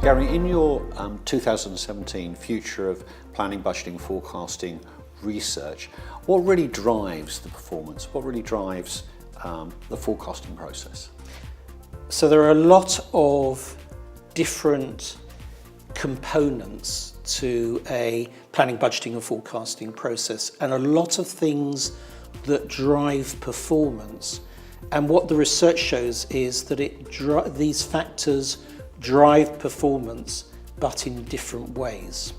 Gary, in your 2017 Future of Planning, Budgeting, Forecasting research, what really drives the performance? What really drives the forecasting process? So there are a lot of different components to a planning, budgeting and forecasting process, and a lot of things that drive performance. And what the research shows is that these factors drive performance, but in different ways.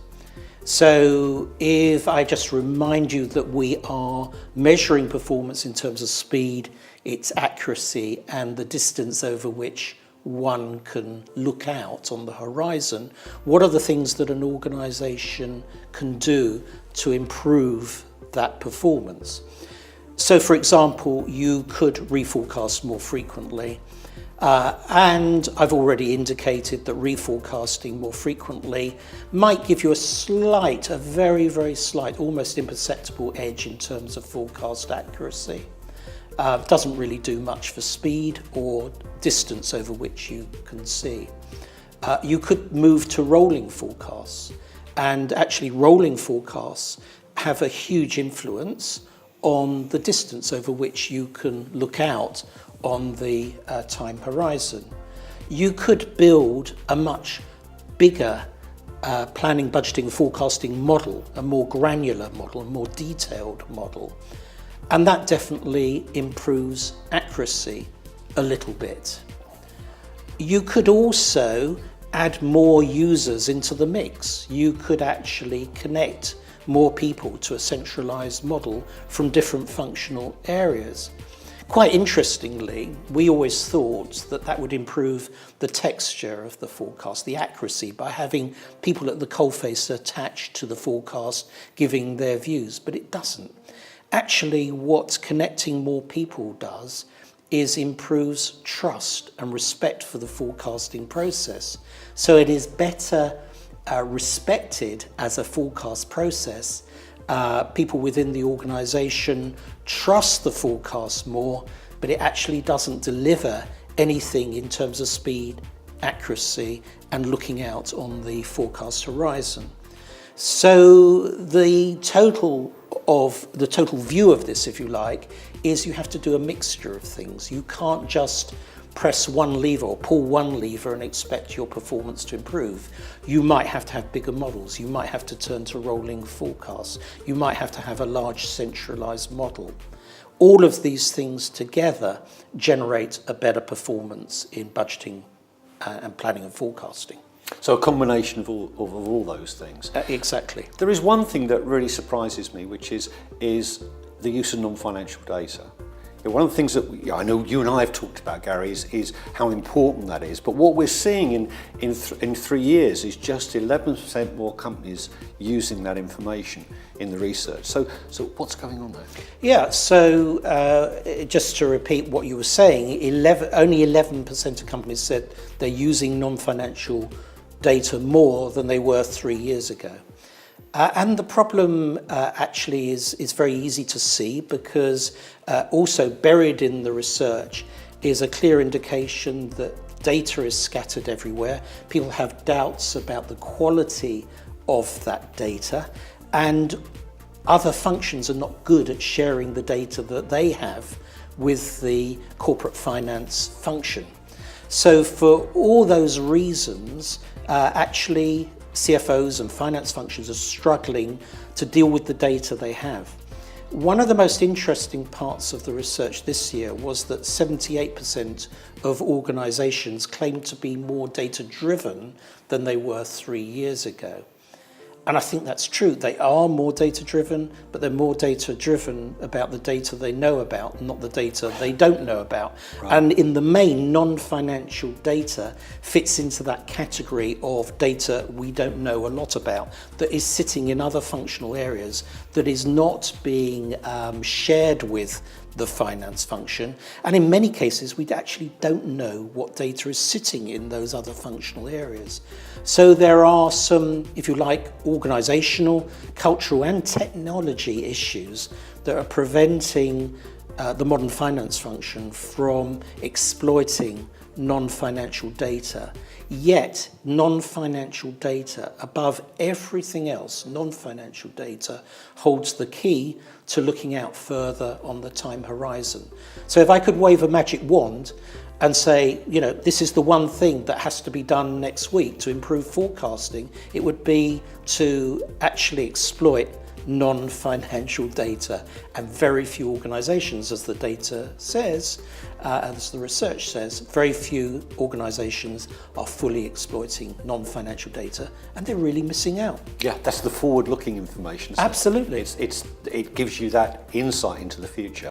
So if I just remind you that we are measuring performance in terms of speed, its accuracy, and the distance over which one can look out on the horizon, what are the things that an organisation can do to improve that performance? So, for example, you could reforecast more frequently. And I've already indicated that reforecasting more frequently might give you a very, very slight, almost imperceptible edge in terms of forecast accuracy. Doesn't really do much for speed or distance over which you can see. You could move to rolling forecasts, and actually rolling forecasts have a huge influence on the distance over which you can look out on the time horizon. You could build a much bigger planning, budgeting, and forecasting model, a more granular model, a more detailed model, and that definitely improves accuracy a little bit. You could also add more users into the mix. You could actually connect more people to a centralized model from different functional areas. Quite interestingly, we always thought that that would improve the texture of the forecast, the accuracy, by having people at the coalface attached to the forecast giving their views, but it doesn't. Actually, what connecting more people does is improves trust and respect for the forecasting process. So it is better respected as a forecast process. People within the organisation trust the forecast more, but it actually doesn't deliver anything in terms of speed, accuracy, and looking out on the forecast horizon. So the total view of this, if you like, is you have to do a mixture of things. You can't just press one lever or pull one lever and expect your performance to improve. You might have to have bigger models. You might have to turn to rolling forecasts. You might have to have a large centralized model. All of these things together generate a better performance in budgeting and planning and forecasting. So a combination of all those things. Exactly. There is one thing that really surprises me, which is the use of non-financial data. One of the things that I know you and I have talked about, Gary, is how important that is. But what we're seeing in 3 years is just 11% more companies using that information in the research. So what's going on there? Yeah, so just to repeat what you were saying, only 11% of companies said they're using non-financial data more than they were 3 years ago. And the problem actually is very easy to see, because also buried in the research is a clear indication that data is scattered everywhere. People have doubts about the quality of that data, and other functions are not good at sharing the data that they have with the corporate finance function. So for all those reasons, actually CFOs and finance functions are struggling to deal with the data they have. One of the most interesting parts of the research this year was that 78% of organisations claimed to be more data-driven than they were 3 years ago. And I think that's true. They are more data-driven, but they're more data-driven about the data they know about, not the data they don't know about. Right. And in the main, non-financial data fits into that category of data we don't know a lot about, that is sitting in other functional areas, that is not being shared with the finance function. And in many cases, we actually don't know what data is sitting in those other functional areas. So there are some, if you like, organizational, cultural and technology issues that are preventing the modern finance function from exploiting non-financial data. Yet, non-financial data, above everything else, non-financial data holds the key to looking out further on the time horizon. So if I could wave a magic wand and say, this is the one thing that has to be done next week to improve forecasting, it would be to actually exploit non-financial data. And very few organisations, as the data says, as the research says, very few organisations are fully exploiting non-financial data, and they're really missing out. Yeah, that's the forward-looking information. Absolutely. It gives you that insight into the future.